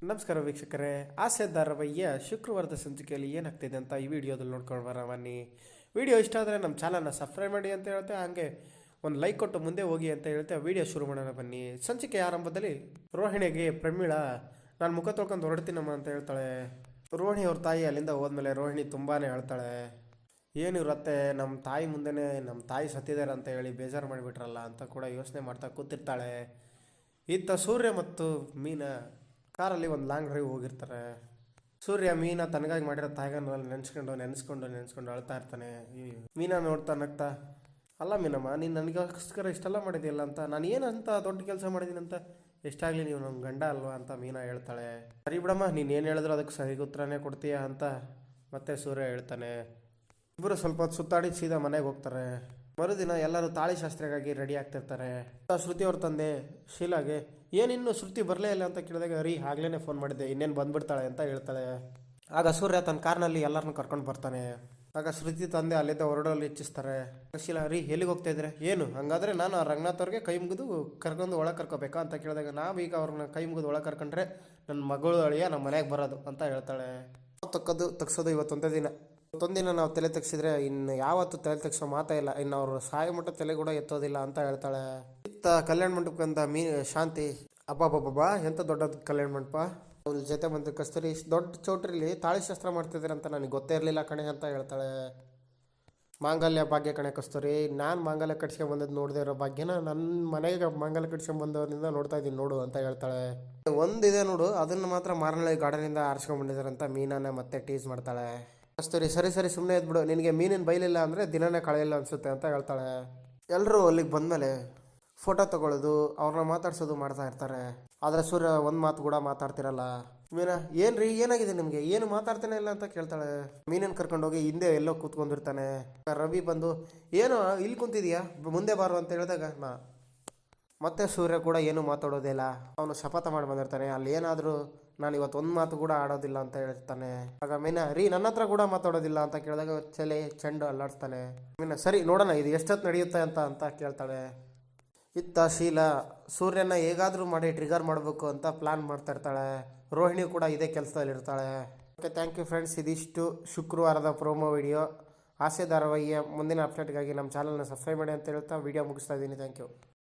ನಮಸ್ಕಾರ ವೀಕ್ಷಕರೇ, ಆಸೆ ಧಾರಾವಾಹಿಯ ಶುಕ್ರವಾರದ ಸಂಚಿಕೆಯಲ್ಲಿ ಏನಾಗ್ತಿದೆ ಅಂತ ಈ ವಿಡಿಯೋದಲ್ಲಿ ನೋಡ್ಕೊಂಡು ಬರ ಬನ್ನಿ. ವಿಡಿಯೋ ಇಷ್ಟ ಆದರೆ ನಮ್ಮ ಚಾನಲ್ನ ಸಬ್ಸ್ಕ್ರೈಬ್ ಮಾಡಿ ಅಂತ ಹೇಳ್ತೆ, ಹಾಗೆ ಒಂದು ಲೈಕ್ ಕೊಟ್ಟು ಮುಂದೆ ಹೋಗಿ ಅಂತ ಹೇಳ್ತೆ. ವಿಡಿಯೋ ಶುರು ಮಾಡೋಣ ಬನ್ನಿ. ಸಂಚಿಕೆ ಆರಂಭದಲ್ಲಿ ರೋಹಿಣಿಗೆ ಪ್ರಮೀಳಾ ನಾನು ಮುಖ ತೊಳ್ಕೊಂಡು ಹೊರಡ್ತೀನಮ್ಮ ಅಂತ ಹೇಳ್ತಾಳೆ. ರೋಹಿಣಿ ಅವ್ರ ತಾಯಿ ಅಲ್ಲಿಂದ ಹೋದ್ಮೇಲೆ ರೋಹಿಣಿ ತುಂಬಾ ಹೇಳ್ತಾಳೆ, ಏನಿರುತ್ತೆ ನಮ್ಮ ತಾಯಿ ಮುಂದೆನೇ ನಮ್ಮ ತಾಯಿ ಸತ್ತಿದ್ದಾರೆ ಅಂತ ಹೇಳಿ ಬೇಜಾರು ಮಾಡಿಬಿಟ್ರಲ್ಲ ಅಂತ ಕೂಡ ಯೋಚನೆ ಮಾಡ್ತಾ ಕೂತಿರ್ತಾಳೆ. ಇತ್ತ ಸೂರ್ಯ ಮತ್ತು ಮೀನಾ ಕಾರಲ್ಲಿ ಒಂದು ಲಾಂಗ್ ಡ್ರೈವ್ ಹೋಗಿರ್ತಾರೆ. ಸೂರ್ಯ ಮೀನಾ ತನಗಾಗಿ ಮಾಡಿರೋ ತಾಯಿಗನ್ನು ನೆನೆಸ್ಕೊಂಡು ಅಳ್ತಾ ಇರ್ತಾನೆ. ಮೀನಾ ನೋಡ್ತಾ ನಗ್ತಾ, ಅಲ್ಲ ಮೀನಮ್ಮ, ನೀನು ನನಗೋಸ್ಕರ ಇಷ್ಟೆಲ್ಲ ಮಾಡಿದೆಯಲ್ಲ ಅಂತ, ನಾನು ಏನಂತ ದೊಡ್ಡ ಕೆಲಸ ಮಾಡಿದ್ದೀನಿ ಅಂತ, ಎಷ್ಟಾಗಲಿ ನೀವು ನಮ್ಮ ಗಂಡ ಅಲ್ವಾ ಅಂತ ಮೀನಾ ಹೇಳ್ತಾಳೆ. ಸರಿ ಬಿಡಮ್ಮ, ನೀನು ಏನು ಹೇಳಿದ್ರು ಅದಕ್ಕೆ ಸರಿ ಉತ್ತರನೇ ಕೊಡ್ತೀಯ ಅಂತ ಮತ್ತೆ ಸೂರ್ಯ ಹೇಳ್ತಾನೆ. ಇಬ್ಬರು ಸ್ವಲ್ಪ ಹೊತ್ತು ಸುತ್ತಾಡಿ ಸೀದಾ ಮನೆಗೆ ಹೋಗ್ತಾರೆ. ಮರುದಿನ ಎಲ್ಲರೂ ತಾಳಿ ಶಾಸ್ತ್ರಕ್ಕಾಗಿ ರೆಡಿ ಆಗ್ತಿರ್ತಾರೆ. ಶ್ರುತಿ ಅವ್ರ ತಂದೆ ಶೀಲಾಗೆ ಏನಿನ್ನು ಶ್ರುತಿ ಬರಲೇ ಇಲ್ಲ ಅಂತ ಕೇಳಿದಾಗ, ಆಗ್ಲೇ ಫೋನ್ ಮಾಡಿದ್ದೆ, ಇನ್ನೇನು ಬಂದ್ಬಿಡ್ತಾಳೆ ಅಂತ ಹೇಳ್ತಾಳೆ. ಆಗ ಸೂರ್ಯ ತನ್ನ ಕಾರ್ನಲ್ಲಿ ಎಲ್ಲರನ್ನೂ ಕರ್ಕೊಂಡು ಬರ್ತಾನೆ. ಆಗ ಶ್ರುತಿ ತಂದೆ ಅಲ್ಲಿದ್ದ ಹೊರಡಲು ಇಚ್ಛಿಸ್ತಾರೆ. ಶೀಲಾ, ಎಲ್ಲಿಗೆ ಹೋಗ್ತಾ ಇದ್ರೆ? ಏನು ಹಂಗಾದ್ರೆ ನಾನು ಆ ರಂಗನಾಥ್ ಅವ್ರಿಗೆ ಕೈ ಮುಗಿದು ಕರ್ಕೊಂಡು ಒಳಗೆ ಕರ್ಕೋಬೇಕಾ ಅಂತ ಕೇಳಿದಾಗ, ನಾವೀಗ ಅವ್ರನ್ನ ಕೈ ಮುಗಿದು ಒಳಗೆ ಕರ್ಕೊಂಡ್ರೆ ನನ್ನ ಮಗಳು ಅಳಿಯ ನಮ್ಮ ಮನೆಗೆ ಬರೋದು ಅಂತ ಹೇಳ್ತಾಳೆ. ತಗ್ಸೋದು ಇವತ್ತೊಂದೇ ದಿನ, ಮತ್ತೊಂದಿನ ನಾವು ತಲೆ ತೆಗ್ಸಿದ್ರೆ ಇನ್ನು ಯಾವತ್ತು ತಲೆ ತೆಗ್ಸೋ ಮಾತಾ ಇಲ್ಲ, ಇನ್ನು ಅವರು ಸಾಯ ಮಟ್ಟ ತಲೆ ಕೂಡ ಎತ್ತೋದಿಲ್ಲ ಅಂತ ಹೇಳ್ತಾಳೆ. ಇತ್ತ ಕಲ್ಯಾಣ ಮಂಟಪಕ್ಕಂತ ಶಾಂತಿ, ಅಬ್ಬಬ್ಬಬ್ಬಾ ಎಂತ ದೊಡ್ಡ ಕಲ್ಯಾಣ ಮಂಟಪ, ಅವ್ರ ಜೊತೆ ಬಂದು ಕಸ್ತೂರಿ ದೊಡ್ಡ ಚೌಟ್ರಿಲಿ ತಾಳಿ ಶಾಸ್ತ್ರ ಮಾಡ್ತಿದ್ದಾರೆ ಅಂತ ನನಗೆ ಗೊತ್ತೇ ಇರಲಿಲ್ಲ ಕಣೆ ಅಂತ ಹೇಳ್ತಾಳೆ. ಮಾಂಗಲ್ಯ ಭಾಗ್ಯ ಕಣೆ ಕಸ್ತೂರಿ, ನಾನು ಮಾಂಗಲ್ಯ ಕಟ್ಸ್ಕೊಂಡ್ ಬಂದದ್ದು ನೋಡದೆ ಇರೋ ಭಾಗ್ಯನ ನನ್ನ ಮನೆಗೆ ಮಾಂಗಲ್ಯ ಕಟ್ಸ್ಕೊಂಡ್ ಬಂದವರಿಂದ ನೋಡ್ತಾ ಇದ್ದೀನಿ ನೋಡು ಅಂತ ಹೇಳ್ತಾಳೆ. ಒಂದಿದೆ ನೋಡು, ಅದನ್ನು ಮಾತ್ರ ಮಾರನಳ್ಳಿ ಗಾರ್ಡನಿಂದ ಆರಿಸ್ಕೊಂಡ್ ಬಂದಿದ್ದಾರೆ ಅಂತ ಮೀನಾನ ಮತ್ತೆ ಟೀಸ್ ಮಾಡ್ತಾಳೆ. ಕಸ್ತೂರಿ, ಸರಿ ಸುಮ್ಮನೆ ಇದ್ಬಿಡು, ನಿನಗೆ ಮೀನಿನ ಬೈಲಿಲ್ಲ ಅಂದರೆ ದಿನನೇ ಕಳೆಯಿಲ್ಲ ಅನಿಸುತ್ತೆ ಅಂತ ಹೇಳ್ತಾಳೆ. ಎಲ್ಲರೂ ಅಲ್ಲಿಗೆ ಬಂದಮೇಲೆ ಫೋಟೋ ತಗೊಳ್ಳೋದು, ಅವ್ರನ್ನ ಮಾತಾಡ್ಸೋದು ಮಾಡ್ತಾ ಇರ್ತಾರೆ. ಆದರೆ ಸೂರ್ಯ ಒಂದು ಮಾತು ಕೂಡ ಮಾತಾಡ್ತಿರಲ್ಲ. ಮೀನಾ, ಏನ್ರಿ ಏನಾಗಿದೆ ನಿಮಗೆ, ಏನು ಮಾತಾಡ್ತಾನೆ ಇಲ್ಲ ಅಂತ ಕೇಳ್ತಾಳೆ. ಮೀನನ್ನು ಕರ್ಕೊಂಡೋಗಿ ಹಿಂದೆ ಎಲ್ಲೋ ಕೂತ್ಕೊಂಡಿರ್ತಾನೆ. ರವಿ ಬಂದು, ಏನು ಇಲ್ಲಿ ಕುಂತಿದ್ಯಾ, ಮುಂದೆ ಬಾರು ಅಂತ ಹೇಳಿದಾಗ ಮತ್ತೆ ಸೂರ್ಯ ಕೂಡ ಏನು ಮಾತಾಡೋದಿಲ್ಲ. ಅವನು ಶಪಥ ಮಾಡಿ ಬಂದಿರ್ತಾನೆ, ಅಲ್ಲಿ ಏನಾದರೂ ನಾನು ಇವತ್ತು ಒಂದು ಮಾತು ಕೂಡ ಆಡೋದಿಲ್ಲ ಅಂತ ಹೇಳ್ತಾನೆ. ಆಗ ಮೀನಾ, ನನ್ನ ಹತ್ರ ಕೂಡ ಮಾತಾಡೋದಿಲ್ಲ ಅಂತ ಕೇಳಿದಾಗ ಚೆಂಡು ಅಲ್ಲಾಡ್ತಾನೆ. ಮೀನಾ, ಸರಿ ನೋಡೋಣ ಇದು ಎಷ್ಟೊತ್ತು ನಡೆಯುತ್ತೆ ಅಂತ ಕೇಳ್ತಾಳೆ. ಇತ್ತ ಶೀಲಾ ಸೂರ್ಯನ ಹೇಗಾದರೂ ಮಾಡಿ ಟ್ರಿಗರ್ ಮಾಡಬೇಕು ಅಂತ ಪ್ಲಾನ್ ಮಾಡ್ತಾ ಇರ್ತಾಳೆ. ರೋಹಿಣಿ ಕೂಡ ಇದೇ ಕೆಲಸದಲ್ಲಿ ಇರ್ತಾಳೆ. Okay, thank you friends. ಇದಿಷ್ಟು ಶುಕ್ರವಾರದ ಪ್ರೋಮೋ ವಿಡಿಯೋ. ಆಸೆ ಧಾರಾವಾಹಿಯ ಮುಂದಿನ ಅಪ್ಡೇಟ್ಗಾಗಿ ನಮ್ಮ ಚಾನಲ್ನ ಸಬ್ಸ್ಕ್ರೈಬ್ ಮಾಡಿ ಅಂತ ಹೇಳ್ತಾ ವಿಡಿಯೋ ಮುಗಿಸ್ತಾ ಇದ್ದೀನಿ. Thank you.